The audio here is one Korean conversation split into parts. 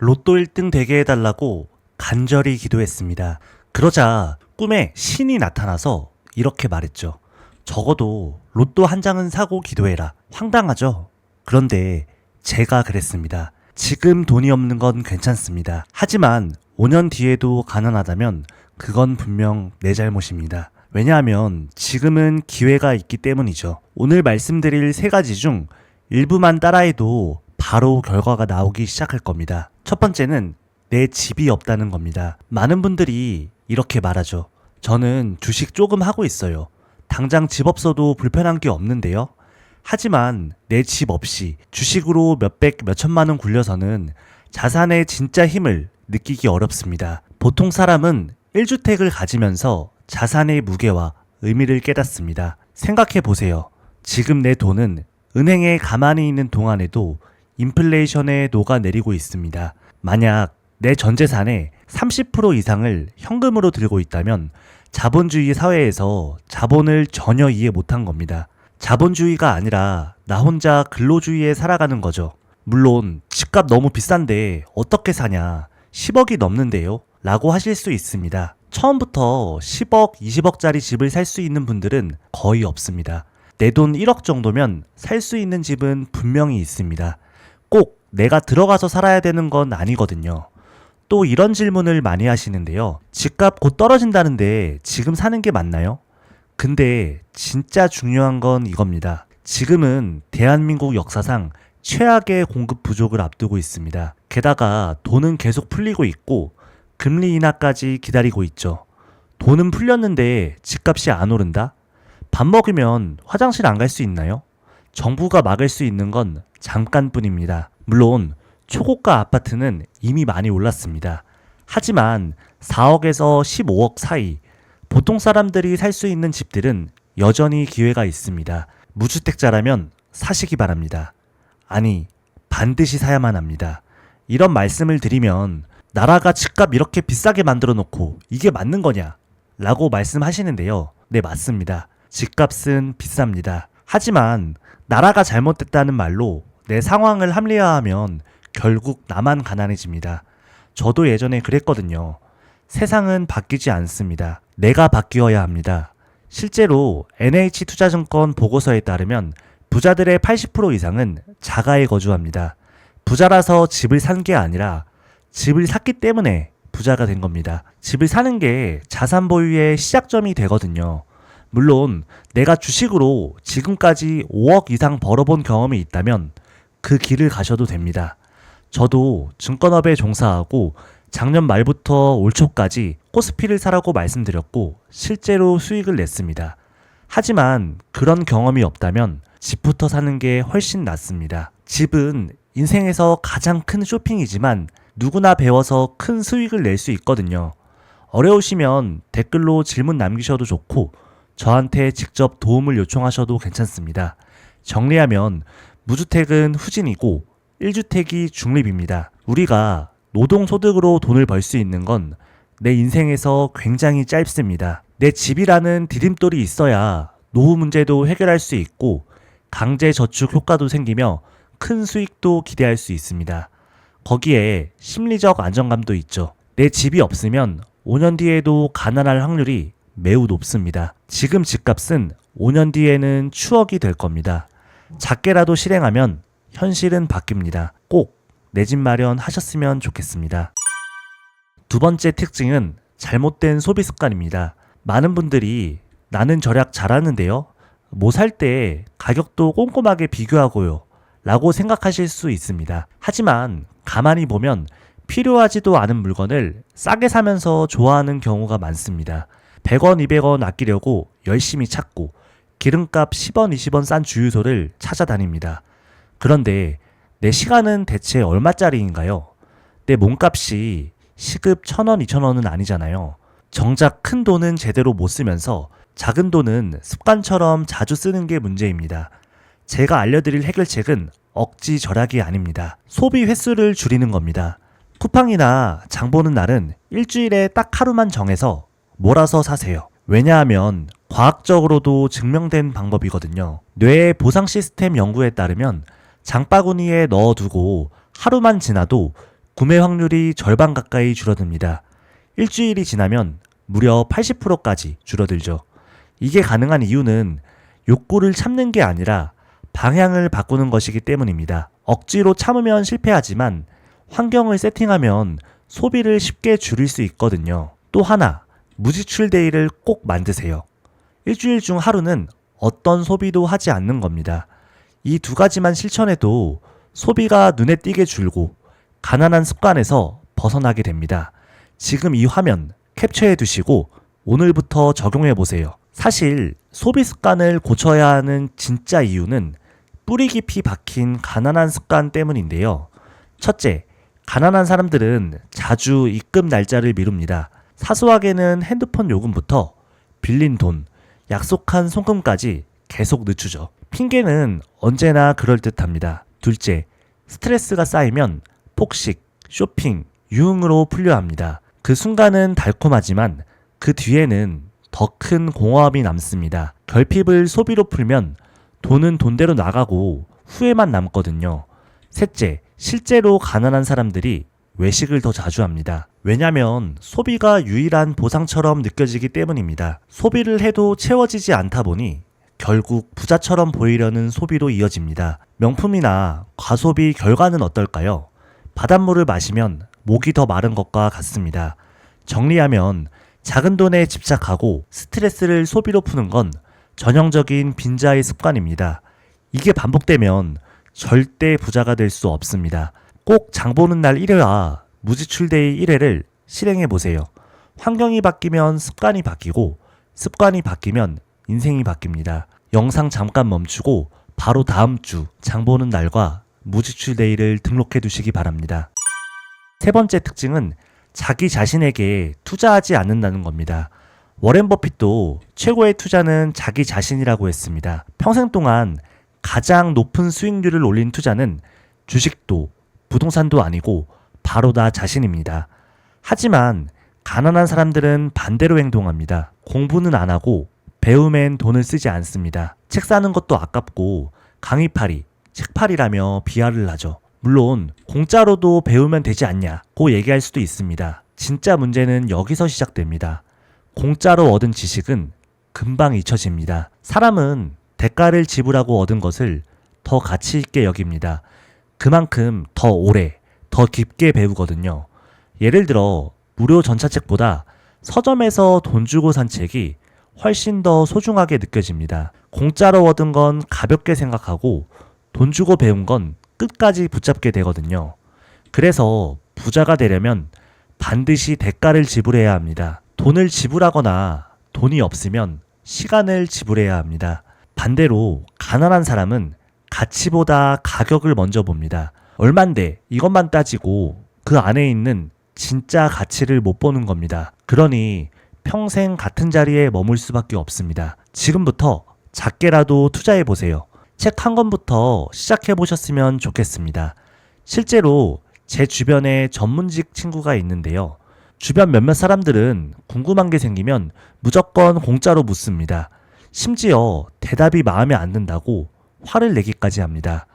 로또 1등 되게 해달라고 간절히 기도했습니다. 그러자 꿈에 신이 나타나서 이렇게 말했죠. 적어도 로또 한 장은 사고 기도해라. 황당하죠? 그런데 제가 그랬습니다. 지금 돈이 없는 건 괜찮습니다. 하지만 5년 뒤에도 가난하다면 그건 분명 내 잘못입니다. 왜냐하면 지금은 기회가 있기 때문이죠. 오늘 말씀드릴 3가지 중 일부만 따라해도 바로 결과가 나오기 시작할 겁니다. 첫 번째는 내 집이 없다는 겁니다. 많은 분들이 이렇게 말하죠. 저는 주식 조금 하고 있어요. 당장 집 없어도 불편한 게 없는데요. 하지만 내 집 없이 주식으로 몇백, 몇천만 원 굴려서는 자산의 진짜 힘을 느끼기 어렵습니다. 보통 사람은 1주택을 가지면서 자산의 무게와 의미를 깨닫습니다. 생각해 보세요. 지금 내 돈은 은행에 가만히 있는 동안에도 인플레이션에 녹아내리고 있습니다. 만약 내 전 재산의 30% 이상을 현금으로 들고 있다면 자본주의 사회에서 자본을 전혀 이해 못한 겁니다. 자본주의가 아니라 나 혼자 근로주의에 살아가는 거죠. 물론 집값 너무 비싼데 어떻게 사냐, 10억이 넘는데요? 라고 하실 수 있습니다. 처음부터 10억, 20억짜리 집을 살 수 있는 분들은 거의 없습니다. 내 돈 1억 정도면 살 수 있는 집은 분명히 있습니다. 꼭 내가 들어가서 살아야 되는 건 아니거든요. 또 이런 질문을 많이 하시는데요. 집값 곧 떨어진다는데 지금 사는 게 맞나요? 근데 진짜 중요한 건 이겁니다. 지금은 대한민국 역사상 최악의 공급 부족을 앞두고 있습니다. 게다가 돈은 계속 풀리고 있고 금리 인하까지 기다리고 있죠. 돈은 풀렸는데 집값이 안 오른다? 밥 먹으면 화장실 안 갈 수 있나요? 정부가 막을 수 있는 건 잠깐뿐입니다. 물론 초고가 아파트는 이미 많이 올랐습니다. 하지만 4억에서 15억 사이 보통 사람들이 살 수 있는 집들은 여전히 기회가 있습니다. 무주택자라면 사시기 바랍니다. 아니, 반드시 사야만 합니다. 이런 말씀을 드리면 나라가 집값 이렇게 비싸게 만들어 놓고 이게 맞는 거냐? 라고 말씀하시는데요. 네, 맞습니다. 집값은 비쌉니다. 하지만 나라가 잘못됐다는 말로 내 상황을 합리화하면 결국 나만 가난해집니다. 저도 예전에 그랬거든요. 세상은 바뀌지 않습니다. 내가 바뀌어야 합니다. 실제로 NH투자증권 보고서에 따르면 부자들의 80% 이상은 자가에 거주합니다. 부자라서 집을 산 게 아니라 집을 샀기 때문에 부자가 된 겁니다. 집을 사는 게 자산 보유의 시작점이 되거든요. 물론 내가 주식으로 지금까지 5억 이상 벌어본 경험이 있다면 그 길을 가셔도 됩니다. 저도 증권업에 종사하고 작년 말부터 올 초까지 코스피를 사라고 말씀드렸고 실제로 수익을 냈습니다. 하지만 그런 경험이 없다면 집부터 사는 게 훨씬 낫습니다. 집은 인생에서 가장 큰 쇼핑이지만 누구나 배워서 큰 수익을 낼 수 있거든요. 어려우시면 댓글로 질문 남기셔도 좋고 저한테 직접 도움을 요청하셔도 괜찮습니다. 정리하면 무주택은 후진이고 1주택이 중립입니다. 우리가 노동소득으로 돈을 벌 수 있는 건 내 인생에서 굉장히 짧습니다. 내 집이라는 디딤돌이 있어야 노후 문제도 해결할 수 있고 강제 저축 효과도 생기며 큰 수익도 기대할 수 있습니다. 거기에 심리적 안정감도 있죠. 내 집이 없으면 5년 뒤에도 가난할 확률이 매우 높습니다. 지금 집값은 5년 뒤에는 추억이 될 겁니다. 작게라도 실행하면 현실은 바뀝니다. 꼭 내 집 마련하셨으면 좋겠습니다. 두 번째 특징은 잘못된 소비 습관입니다. 많은 분들이 나는 절약 잘하는데요. 뭐 살 때 가격도 꼼꼼하게 비교하고요. 라고 생각하실 수 있습니다. 하지만 가만히 보면 필요하지도 않은 물건을 싸게 사면서 좋아하는 경우가 많습니다. 100원, 200원 아끼려고 열심히 찾고 기름값 10원, 20원 싼 주유소를 찾아다닙니다. 그런데 내 시간은 대체 얼마짜리인가요? 내 몸값이 시급 1,000원, 2,000원은 아니잖아요. 정작 큰 돈은 제대로 못 쓰면서 작은 돈은 습관처럼 자주 쓰는 게 문제입니다. 제가 알려드릴 해결책은 억지 절약이 아닙니다. 소비 횟수를 줄이는 겁니다. 쿠팡이나 장 보는 날은 일주일에 딱 하루만 정해서 몰아서 사세요. 왜냐하면 과학적으로도 증명된 방법이거든요. 뇌의 보상 시스템 연구에 따르면 장바구니에 넣어두고 하루만 지나도 구매 확률이 절반 가까이 줄어듭니다. 일주일이 지나면 무려 80%까지 줄어들죠. 이게 가능한 이유는 욕구를 참는 게 아니라 방향을 바꾸는 것이기 때문입니다. 억지로 참으면 실패하지만 환경을 세팅하면 소비를 쉽게 줄일 수 있거든요. 또 하나, 무지출 데이를 꼭 만드세요. 일주일 중 하루는 어떤 소비도 하지 않는 겁니다. 이 두 가지만 실천해도 소비가 눈에 띄게 줄고 가난한 습관에서 벗어나게 됩니다. 지금 이 화면 캡처해 두시고 오늘부터 적용해 보세요. 사실 소비 습관을 고쳐야 하는 진짜 이유는 뿌리 깊이 박힌 가난한 습관 때문인데요. 첫째, 가난한 사람들은 자주 입금 날짜를 미룹니다. 사소하게는 핸드폰 요금부터 빌린 돈, 약속한 송금까지 계속 늦추죠. 핑계는 언제나 그럴듯합니다. 둘째, 스트레스가 쌓이면 폭식, 쇼핑, 유흥으로 풀려 합니다. 그 순간은 달콤하지만 그 뒤에는 더 큰 공허함이 남습니다. 결핍을 소비로 풀면 돈은 돈대로 나가고 후회만 남거든요. 셋째, 실제로 가난한 사람들이 외식을 더 자주 합니다. 왜냐면 소비가 유일한 보상처럼 느껴지기 때문입니다. 소비를 해도 채워지지 않다 보니 결국 부자처럼 보이려는 소비로 이어집니다. 명품이나 과소비 결과는 어떨까요? 바닷물을 마시면 목이 더 마른 것과 같습니다. 정리하면 작은 돈에 집착하고 스트레스를 소비로 푸는 건 전형적인 빈자의 습관입니다. 이게 반복되면 절대 부자가 될 수 없습니다. 꼭 장보는 날 1회와 무지출데이 1회를 실행해 보세요. 환경이 바뀌면 습관이 바뀌고 습관이 바뀌면 인생이 바뀝니다. 영상 잠깐 멈추고 바로 다음 주 장보는 날과 무지출데이를 등록해 두시기 바랍니다. 세 번째 특징은 자기 자신에게 투자하지 않는다는 겁니다. 워렌 버핏도 최고의 투자는 자기 자신이라고 했습니다. 평생 동안 가장 높은 수익률을 올린 투자는 주식도 부동산도 아니고 바로 나 자신입니다. 하지만 가난한 사람들은 반대로 행동합니다. 공부는 안 하고 배움엔 돈을 쓰지 않습니다. 책 사는 것도 아깝고 강의팔이, 책팔이라며 비하를 하죠. 물론 공짜로도 배우면 되지 않냐고 얘기할 수도 있습니다. 진짜 문제는 여기서 시작됩니다. 공짜로 얻은 지식은 금방 잊혀집니다. 사람은 대가를 지불하고 얻은 것을 더 가치 있게 여깁니다. 그만큼 더 오래, 더 깊게 배우거든요. 예를 들어 무료 전자책보다 서점에서 돈 주고 산 책이 훨씬 더 소중하게 느껴집니다. 공짜로 얻은 건 가볍게 생각하고 돈 주고 배운 건 끝까지 붙잡게 되거든요. 그래서 부자가 되려면 반드시 대가를 지불해야 합니다. 돈을 지불하거나 돈이 없으면 시간을 지불해야 합니다. 반대로 가난한 사람은 가치보다 가격을 먼저 봅니다. 얼만데 이것만 따지고 그 안에 있는 진짜 가치를 못 보는 겁니다. 그러니 평생 같은 자리에 머물 수밖에 없습니다. 지금부터 작게라도 투자해 보세요. 책 한 권부터 시작해 보셨으면 좋겠습니다. 실제로 제 주변에 전문직 친구가 있는데요. 주변 몇몇 사람들은 궁금한 게 생기면 무조건 공짜로 묻습니다. 심지어 대답이 마음에 안 든다고 화를 내기까지 합니다.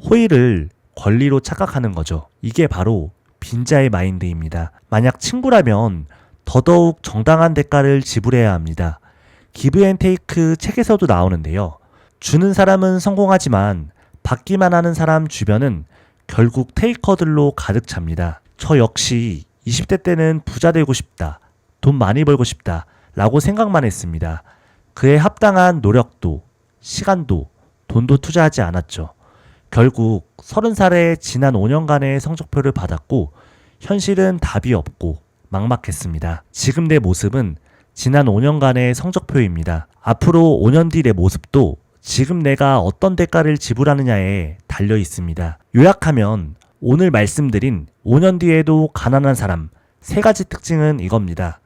호의를 권리로 착각하는 거죠. 이게 바로 빈자의 마인드입니다. 만약 친구라면 더더욱 정당한 대가를 지불해야 합니다. 기브 앤 테이크 책에서도 나오는데요. 주는 사람은 성공하지만 받기만 하는 사람 주변은 결국 테이커들로 가득 찹니다. 저 역시 20대 때는 부자 되고 싶다, 돈 많이 벌고 싶다 라고 생각만 했습니다. 그에 합당한 노력도, 시간도, 돈도 투자하지 않았죠. 결국 30살에 지난 5년간의 성적표를 받았고 현실은 답이 없고 막막했습니다. 지금 내 모습은 지난 5년간의 성적표입니다. 앞으로 5년 뒤 내 모습도 지금 내가 어떤 대가를 지불하느냐에 달려 있습니다. 요약하면 오늘 말씀드린 5년 뒤에도 가난한 사람 3가지 특징은 이겁니다.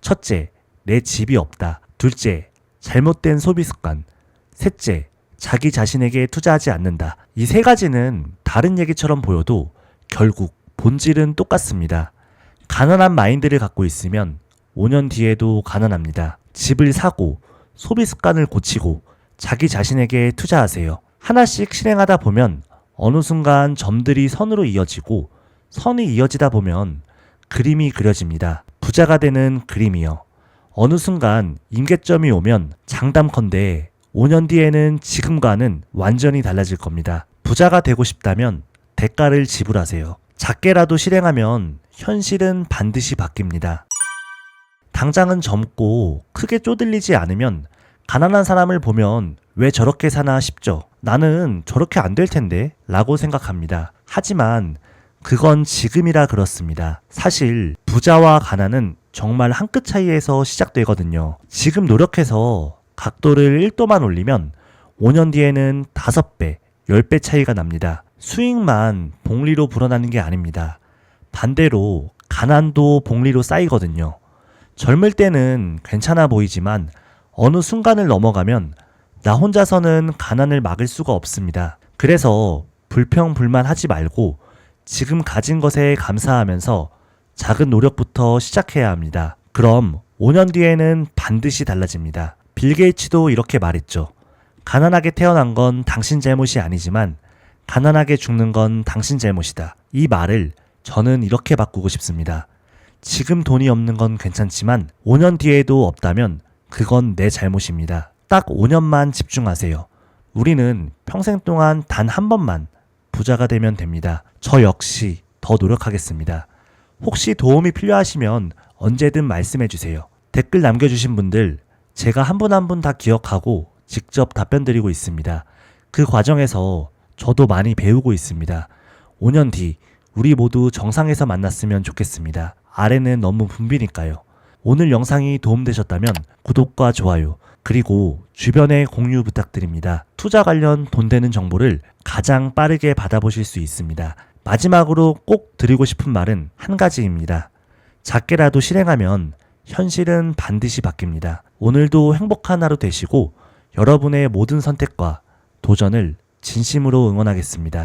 첫째, 내 집이 없다. 둘째, 잘못된 소비 습관. 셋째, 자기 자신에게 투자하지 않는다. 이 3가지는 다른 얘기처럼 보여도 결국 본질은 똑같습니다. 가난한 마인드를 갖고 있으면 5년 뒤에도 가난합니다. 집을 사고 소비 습관을 고치고 자기 자신에게 투자하세요. 하나씩 실행하다 보면 어느 순간 점들이 선으로 이어지고 선이 이어지다 보면 그림이 그려집니다. 부자가 되는 그림이요. 어느 순간 임계점이 오면 장담컨대 5년 뒤에는 지금과는 완전히 달라질 겁니다. 부자가 되고 싶다면 대가를 지불하세요. 작게라도 실행하면 현실은 반드시 바뀝니다. 당장은 젊고 크게 쪼들리지 않으면 가난한 사람을 보면 왜 저렇게 사나 싶죠. 나는 저렇게 안 될 텐데 라고 생각합니다. 하지만 그건 지금이라 그렇습니다. 사실 부자와 가난은 정말 한 끗 차이에서 시작되거든요. 지금 노력해서 각도를 1도만 올리면 5년 뒤에는 5배, 10배 차이가 납니다. 수익만 복리로 불어나는 게 아닙니다. 반대로 가난도 복리로 쌓이거든요. 젊을 때는 괜찮아 보이지만 어느 순간을 넘어가면 나 혼자서는 가난을 막을 수가 없습니다. 그래서 불평불만하지 말고 지금 가진 것에 감사하면서 작은 노력부터 시작해야 합니다. 그럼 5년 뒤에는 반드시 달라집니다. 빌 게이츠도 이렇게 말했죠. 가난하게 태어난 건 당신 잘못이 아니지만 가난하게 죽는 건 당신 잘못이다. 이 말을 저는 이렇게 바꾸고 싶습니다. 지금 돈이 없는 건 괜찮지만 5년 뒤에도 없다면 그건 내 잘못입니다. 딱 5년만 집중하세요. 우리는 평생 동안 단 한 번만 부자가 되면 됩니다. 저 역시 더 노력하겠습니다. 혹시 도움이 필요하시면 언제든 말씀해 주세요. 댓글 남겨주신 분들 제가 한 분 한 분 다 기억하고 직접 답변 드리고 있습니다. 그 과정에서 저도 많이 배우고 있습니다. 5년 뒤 우리 모두 정상에서 만났으면 좋겠습니다. 아래는 너무 붐비니까요. 오늘 영상이 도움되셨다면 구독과 좋아요 그리고 주변에 공유 부탁드립니다. 투자 관련 돈 되는 정보를 가장 빠르게 받아보실 수 있습니다. 마지막으로 꼭 드리고 싶은 말은 한 가지입니다. 작게라도 실행하면 현실은 반드시 바뀝니다. 오늘도 행복한 하루 되시고 여러분의 모든 선택과 도전을 진심으로 응원하겠습니다.